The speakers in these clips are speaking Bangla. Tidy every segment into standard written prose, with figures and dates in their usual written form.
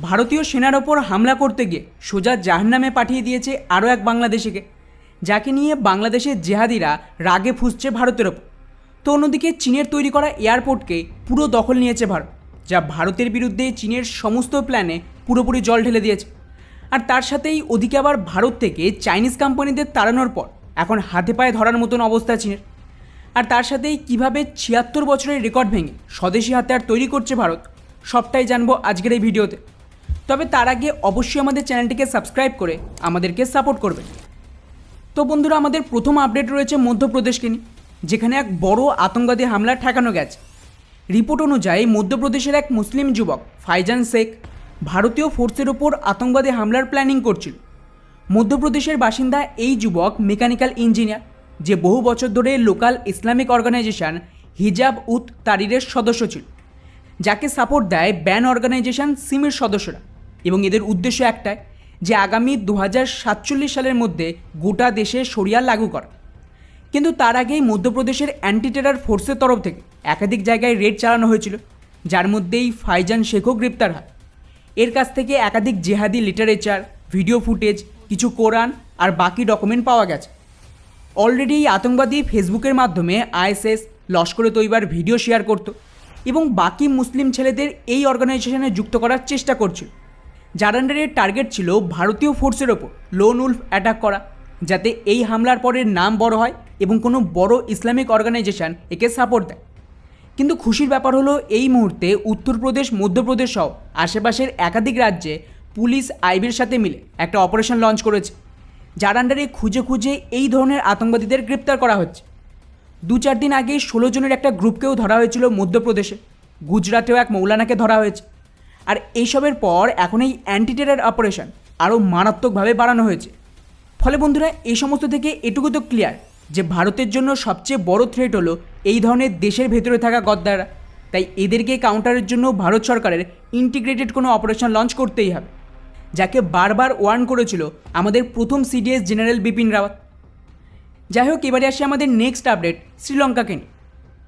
ভারতীয় সেনার ওপর হামলা করতে গিয়ে সোজা জাহান্নামে পাঠিয়ে দিয়েছে আরও এক বাংলাদেশিকে, যাকে নিয়ে বাংলাদেশের জেহাদিরা রাগে ফুঁসছে ভারতের ওপর। তো অন্যদিকে চীনের তৈরি করা এয়ারপোর্টকে পুরো দখল নিয়েছে ভারত, যা ভারতের বিরুদ্ধে চীনের সমস্ত প্ল্যানে পুরোপুরি জল ঢেলে দিয়েছে। আর তার সাথেই ওদিকে আবার ভারত থেকে চাইনিজ কোম্পানিদের তাড়ানোর পর এখন হাতে পায়ে ধরার মতন অবস্থা চীনের। আর তার সাথেই কীভাবে ৭৬ বছরের রেকর্ড ভেঙে স্বদেশি হাতিয়ার তৈরি করছে ভারত, সবটাই জানবো আজকের এই ভিডিওতে। তবে তার আগে অবশ্যই আমাদের চ্যানেলটিকে সাবস্ক্রাইব করে আমাদেরকে সাপোর্ট করবেন। তো বন্ধুরা, আমাদের প্রথম আপডেট রয়েছে মধ্যপ্রদেশকে নিয়ে, যেখানে এক বড় আতঙ্কবাদী হামলা ঠেকানো গেছে। রিপোর্ট অনুযায়ী মধ্যপ্রদেশের এক মুসলিম যুবক ফাইজান শেখ ভারতীয় ফোর্সের ওপর আতঙ্কবাদী হামলার প্ল্যানিং করছিল। মধ্যপ্রদেশের বাসিন্দা এই যুবক মেকানিক্যাল ইঞ্জিনিয়ার, যে বহু বছর ধরে লোকাল ইসলামিক অর্গানাইজেশন হিজাব উত তারিরের সদস্য ছিল, যাকে সাপোর্ট দেয় ব্যান অর্গানাইজেশন সিমের সদস্যরা। এবং এদের উদ্দেশ্য একটাই, যে আগামী 2047 সালের মধ্যে গোটা দেশে শরিয়া লাগু করা। কিন্তু তার আগেই মধ্যপ্রদেশের অ্যান্টি টেরর ফোর্সের তরফ থেকে একাধিক জায়গায় রেড চালানো হয়েছিল, যার মধ্যেই ফাইজান শেখও গ্রেপ্তার হয়। এর কাছ থেকে একাধিক জেহাদি লিটারেচার, ভিডিও ফুটেজ, কিছু কোরআন আর বাকি ডকুমেন্ট পাওয়া গেছে। অলরেডি এই আতঙ্কবাদী ফেসবুকের মাধ্যমে আইএসএস, লস্করে তৈবার ভিডিও শেয়ার করত এবং বাকি মুসলিম ছেলেদের এই অর্গানাইজেশনে যুক্ত করার চেষ্টা করছিল, যার আন্ডারে টার্গেট ছিল ভারতীয় ফোর্সের ওপর লোন উলফ অ্যাটাক করা, যাতে এই হামলার পরের নাম বড় হয় এবং কোনো বড় ইসলামিক অর্গানাইজেশন একে সাপোর্ট দেয়। কিন্তু খুশির ব্যাপার হলো, এই মুহূর্তে উত্তরপ্রদেশ, মধ্যপ্রদেশ সহ আশেপাশের একাধিক রাজ্যে পুলিশ আইবির সাথে মিলে একটা অপারেশন লঞ্চ করেছে, যার আন্ডারে খুঁজে খুঁজে এই ধরনের আতঙ্কবাদীদের গ্রেপ্তার করা হচ্ছে। 2-4 দিন আগে 16 জনের একটা গ্রুপকেও ধরা হয়েছিল মধ্যপ্রদেশে। গুজরাটেও এক মৌলানাকে ধরা হয়েছে। আর এইসবের পর এখন এই অ্যান্টি টেরর অপারেশন আরও মারাত্মকভাবে বাড়ানো হয়েছে। ফলে বন্ধুরা, এই সমস্ত থেকে এটুকু তো ক্লিয়ার যে ভারতের জন্য সবচেয়ে বড় থ্রেট হলো এই ধরনের দেশের ভেতরে থাকা গদ্দাররা। তাই এদেরকে কাউন্টারের জন্য ভারত সরকারের ইন্টিগ্রেটেড কোনো অপারেশন লঞ্চ করতেই হবে, যাকে বারবার ওয়ার্ন করেছিল আমাদের প্রথম সিডিএস জেনারেল বিপিন রাওয়াত। যাই হোক, এবারে আসি আমাদের নেক্সট আপডেট শ্রীলঙ্কাকে নিয়ে,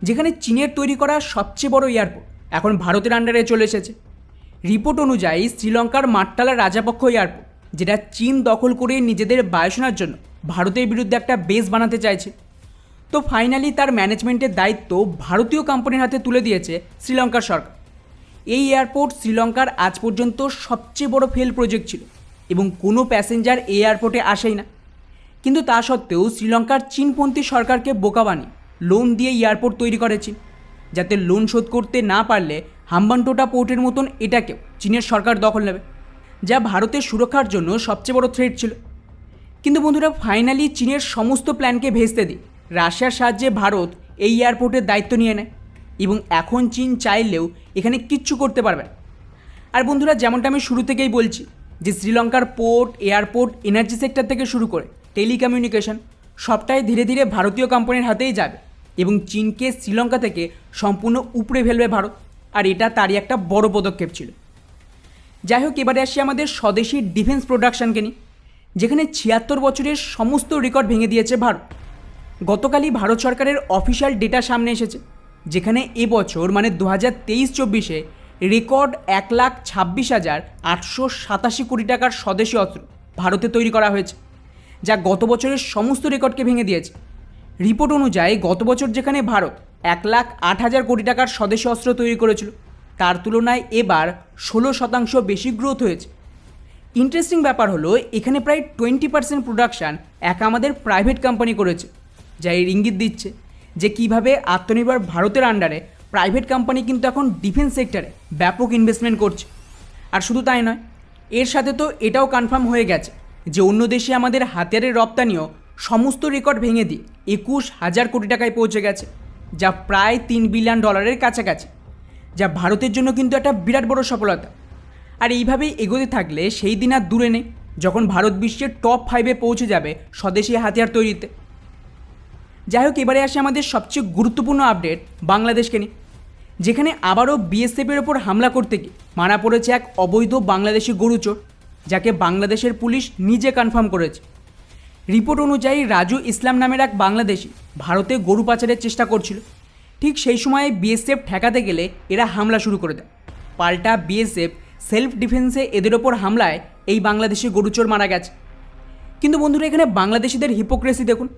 যেখানে চীনের তৈরি করা সবচেয়ে বড় এয়ারপোর্ট এখন ভারতের আন্ডারে চলে এসেছে। রিপোর্ট অনুযায়ী শ্রীলঙ্কার মাট্টালা রাজাপক্ষ এয়ারপোর্ট, যেটা চীন দখল করে নিজেদের বায়ুসেনার জন্য ভারতের বিরুদ্ধে একটা বেস বানাতে চাইছে, তো ফাইনালি তার ম্যানেজমেন্টের দায়িত্ব ভারতীয় কোম্পানির হাতে তুলে দিয়েছে শ্রীলঙ্কার সরকার। এই এয়ারপোর্ট শ্রীলঙ্কার আজ পর্যন্ত সবচেয়ে বড় ফেল প্রজেক্ট ছিল এবং কোনো প্যাসেঞ্জার এই এয়ারপোর্টে আসেই না। কিন্তু তা সত্ত্বেও শ্রীলঙ্কার চীনপন্থী সরকারকে বোকা বানিয়ে লোন দিয়ে এয়ারপোর্ট তৈরি করেছে, যাতে লোন শোধ করতে না পারলে হাম্বানটোটা পোর্টের মতন এটাকেও চীনের সরকার দখল নেবে, যা ভারতের সুরক্ষার জন্য সবচেয়ে বড় থ্রেট ছিল। কিন্তু বন্ধুরা, ফাইনালি চীনের সমস্ত প্ল্যানকে ভেস্তে দিয়ে রাশিয়ার সাহায্যে ভারত এই এয়ারপোর্টের দায়িত্ব নিয়ে নেয় এবং এখন চীন চাইলেও এখানে কিচ্ছু করতে পারবে না। আর বন্ধুরা, যেমনটা আমি শুরু থেকেই বলছি যে শ্রীলঙ্কার পোর্ট, এয়ারপোর্ট, এনার্জি সেক্টর থেকে শুরু করে টেলিকমিউনিকেশন সবটাই ধীরে ধীরে ভারতীয় কোম্পানির হাতেই যাবে এবং চীনকে শ্রীলঙ্কা থেকে সম্পূর্ণ উপড়ে ফেলবে ভারত। আর এটা তারই একটা বড় পদক্ষেপ ছিল। যাই হোক, এবারে আসি আমাদের স্বদেশি ডিফেন্স প্রোডাকশানকে নিয়ে, যেখানে ৭৬ বছরের সমস্ত রেকর্ড ভেঙে দিয়েছে ভারত। গতকালই ভারত সরকারের অফিসিয়াল ডেটা সামনে এসেছে, যেখানে এবছর মানে 2023-24-এ রেকর্ড 1,26,887 কোটি টাকার স্বদেশি অস্ত্র ভারতে তৈরি করা হয়েছে, যা গত বছরের সমস্ত রেকর্ডকে ভেঙে দিয়েছে। রিপোর্ট অনুযায়ী গত বছর যেখানে ভারত 1,08,000 কোটি টাকার স্বদেশি অস্ত্র তৈরি করেছিল, তার তুলনায় এবার 16% বেশি গ্রোথ হয়েছে। ইন্টারেস্টিং ব্যাপার হলো, এখানে প্রায় 20% প্রোডাকশান আমাদের প্রাইভেট কোম্পানি করেছে, যা এর ইঙ্গিত দিচ্ছে যে কীভাবে আত্মনির্ভর ভারতের আন্ডারে প্রাইভেট কোম্পানি কিন্তু এখন ডিফেন্স সেক্টরে ব্যাপক ইনভেস্টমেন্ট করছে। আর শুধু তাই নয়, এর সাথে তো এটাও কনফার্ম হয়ে গেছে যে অন্য দেশে আমাদের হাতিয়ারের রপ্তানিও সমস্ত রেকর্ড ভেঙে দিয়ে 21,000 কোটি টাকায় পৌঁছে গেছে, যা প্রায় $3 বিলিয়ন কাছাকাছি, যা ভারতের জন্য কিন্তু একটা বিরাট বড় সফলতা। আর এইভাবেই এগোতে থাকলে সেই দিন আর দূরে নেই যখন ভারত বিশ্বের টপ 5-এ পৌঁছে যাবে স্বদেশি হাতিয়ার তৈরিতে। যাই হোক, এবারে আসে আমাদের সবচেয়ে গুরুত্বপূর্ণ আপডেট বাংলাদেশকে নিয়ে, যেখানে আবারও বিএসএফের ওপর হামলা করতে গিয়ে মারা পড়েছে এক অবৈধ বাংলাদেশি গরুচোর, যাকে বাংলাদেশের পুলিশ নিজে কনফার্ম করেছে। রিপোর্ট অনুযায়ী রাজু ইসলাম নামের এক বাংলাদেশি ভারতে গরু পাচারের চেষ্টা করছিল। ঠিক সেই সময়ে বিএসএফ ঠেকাতে গেলে এরা হামলা শুরু করে দেয়। পাল্টা বিএসএফ সেলফ ডিফেন্সে এদের ওপর হামলায় এই বাংলাদেশি গরুচোর মারা গেছে। কিন্তু বন্ধুরা, এখানে বাংলাদেশিদের হিপোক্রেসি দেখুন।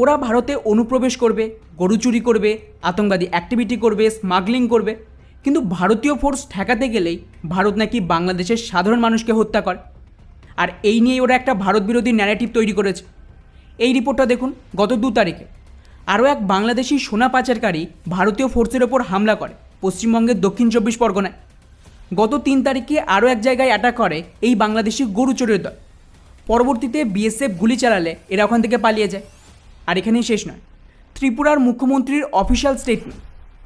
ওরা ভারতে অনুপ্রবেশ করবে, গরু চুরি করবে, আতঙ্কবাদী অ্যাক্টিভিটি করবে, স্মাগলিং করবে, কিন্তু ভারতীয় ফোর্স ঠেকাতে গেলেই ভারত নাকি বাংলাদেশের সাধারণ মানুষকে হত্যা করে। আর এই নিয়েই ওরা একটা ভারত বিরোধী ন্যারেটিভ তৈরি করেছে। এই রিপোর্টটা দেখুন, গত 2 তারিখে আরও এক বাংলাদেশি সোনা পাচারকারী ভারতীয় ফোর্সের ওপর হামলা করে পশ্চিমবঙ্গের দক্ষিণ 24 পরগনায়। গত 3 তারিখে আরও এক জায়গায় অ্যাটাক করে এই বাংলাদেশি গরু চোরের দল। পরবর্তীতে বিএসএফ গুলি চালালে এরা ওখান থেকে পালিয়ে যায়। আর এখানেই শেষ নয়, ত্রিপুরার মুখ্যমন্ত্রীর অফিসিয়াল স্টেটমেন্ট,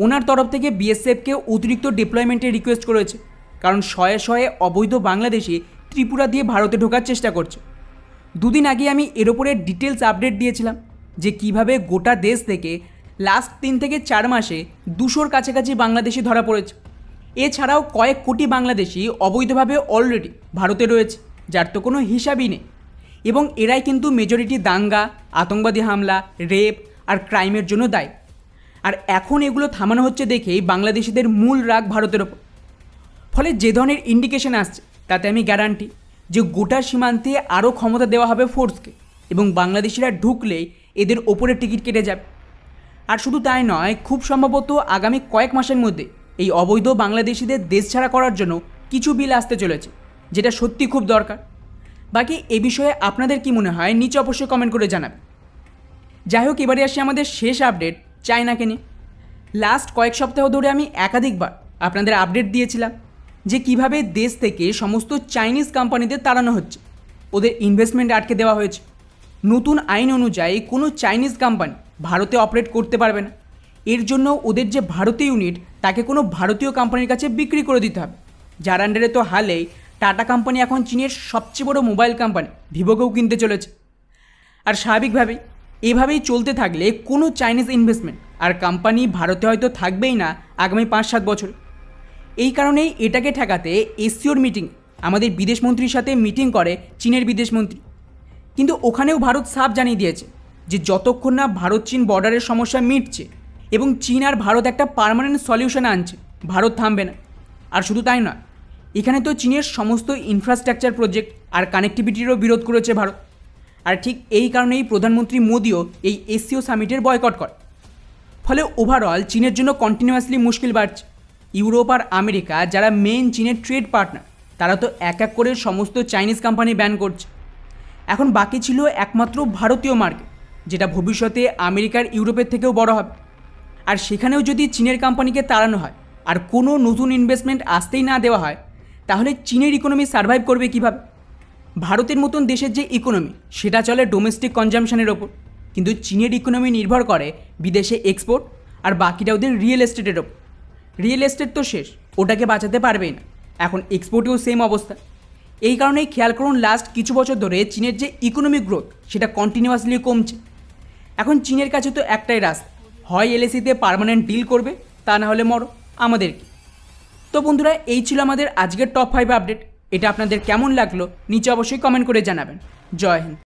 ওনার তরফ থেকে বিএসএফকে অতিরিক্ত ডিপ্লয়মেন্টের রিকোয়েস্ট করেছে, কারণ শয়ে শয়ে অবৈধ বাংলাদেশি ত্রিপুরা দিয়ে ভারতে ঢোকার চেষ্টা করছে। 2 দিন আগে আমি এর ওপরে ডিটেলস আপডেট দিয়েছিলাম যে কিভাবে গোটা দেশ থেকে লাস্ট 3 থেকে 4 মাসে 200-র কাছাকাছি বাংলাদেশি ধরা পড়েছে। এছাড়াও কয়েক কোটি বাংলাদেশি অবৈধভাবে অলরেডি ভারতে রয়েছে, যার তো কোনো হিসাবই নেই। এবং এরাই কিন্তু মেজরিটি দাঙ্গা, আতঙ্কবাদী হামলা, রেপ আর ক্রাইমের জন্য দায়ী। আর এখন এগুলো থামানো হচ্ছে দেখেই বাংলাদেশিদের মূল রাগ ভারতের ওপর। ফলে যে ধরনের ইন্ডিকেশন আসছে তাতে আমি গ্যারান্টি যে গোটা সীমান্তে আরও ক্ষমতা দেওয়া হবে ফোর্সকে, এবং বাংলাদেশিরা ঢুকলেই এদের ওপরে টিকিট কেটে যাবে। আর শুধু তাই নয়, খুব সম্ভবত আগামী কয়েক মাসের মধ্যে এই অবৈধ বাংলাদেশিদের দেশ ছাড়া করার জন্য কিছু বিল আসতে চলেছে, যেটা সত্যি খুব দরকার। বাকি এ বিষয়ে আপনাদের কি মনে হয় নিচে অবশ্যই কমেন্ট করে জানাবেন। যাই হোক, এবারে আসি আমাদের শেষ আপডেট, চায়নাকে নিয়ে। লাস্ট কয়েক সপ্তাহ ধরে আমি একাধিকবার আপনাদের আপডেট দিয়েছিলাম যে কিভাবে দেশ থেকে সমস্ত চাইনিজ কোম্পানিদের তাড়ানো হচ্ছে, ওদের ইনভেস্টমেন্ট আটকে দেওয়া হয়েছে। নতুন আইন অনুযায়ী কোনো চাইনিজ কোম্পানি ভারতে অপারেট করতে পারবে না। এর জন্য ওদের যে ভারতীয় ইউনিট তাকে কোনো ভারতীয় কোম্পানির কাছে বিক্রি করে দিতে হবে, যার আন্ডারে তো হালেই টাটা কোম্পানি এখন চীনের সবচেয়ে বড় মোবাইল কোম্পানি ভিভোকেও কিনতে চলেছে। আর স্বাভাবিকভাবেই এভাবেই চলতে থাকলে কোনো চাইনিজ ইনভেস্টমেন্ট আর কোম্পানি ভারতে হয়তো থাকবেই না আগামী 5-7 বছর। এই কারণেই এটাকে ঠেকাতে এসসিওর মিটিং আমাদের বিদেশমন্ত্রীর সাথে মিটিং করে চীনের বিদেশমন্ত্রী। কিন্তু ওখানেও ভারত সাফ জানিয়ে দিয়েছে যে যতক্ষণ না ভারত চীন বর্ডারের সমস্যা মিটছে এবং চীন আর ভারত একটা পার্মানেন্ট সলিউশন আনছে, ভারত থামবে না। আর শুধু তাই নয়, এখানে তো চীনের সমস্ত ইনফ্রাস্ট্রাকচার প্রজেক্ট আর কানেক্টিভিটিরও বিরোধ করেছে ভারত। আর ঠিক এই কারণেই প্রধানমন্ত্রী মোদিও এই এসসিও সামিটের বয়কট করে। ফলে ওভারঅল চীনের জন্য কন্টিনিউয়াসলি মুশকিল বাড়ছে। ইউরোপ আর আমেরিকা, যারা মেন চীনের ট্রেড পার্টনার, তারা তো এক এক করে সমস্ত চাইনিজ কোম্পানি ব্যান করছে। এখন বাকি ছিল একমাত্র ভারতীয় মার্কেট, যেটা ভবিষ্যতে আমেরিকার ইউরোপের থেকেও বড় হবে। আর সেখানেও যদি চীনের কোম্পানিকে তাড়ানো হয় আর কোনো নতুন ইনভেস্টমেন্ট আসতেই না দেওয়া হয়, তাহলে চীনের ইকোনমি সার্ভাইভ করবে কীভাবে? ভারতের মতন দেশের যে ইকোনমি সেটা চলে ডোমেস্টিক কনজামশনের ওপর, কিন্তু চীনের ইকোনমি নির্ভর করে বিদেশে এক্সপোর্ট আর বাকিটা ওদের রিয়েল এস্টেটের ওপর। রিয়েল এস্টেট তো শেষ, ওটাকে বাঁচাতে পারবেই না। এখন এক্সপোর্টেও সেম অবস্থা। এই কারণেই খেয়াল করুন লাস্ট কিছু বছর ধরে চীনের যে ইকোনমিক গ্রোথ সেটা কন্টিনিউয়াসলি কমছে। এখন চীনের কাছে তো একটাই রাস্তা, হয় এলএসিতে পার্মানেন্ট ডিল করবে, তা না হলে মরো, আমাদের কি। তো বন্ধুরা, এই ছিল আমাদের আজকের টপ 5 আপডেট। এটা আপনাদের কেমন লাগলো নিচে অবশ্যই কমেন্ট করে জানাবেন। জয় হিন্দ।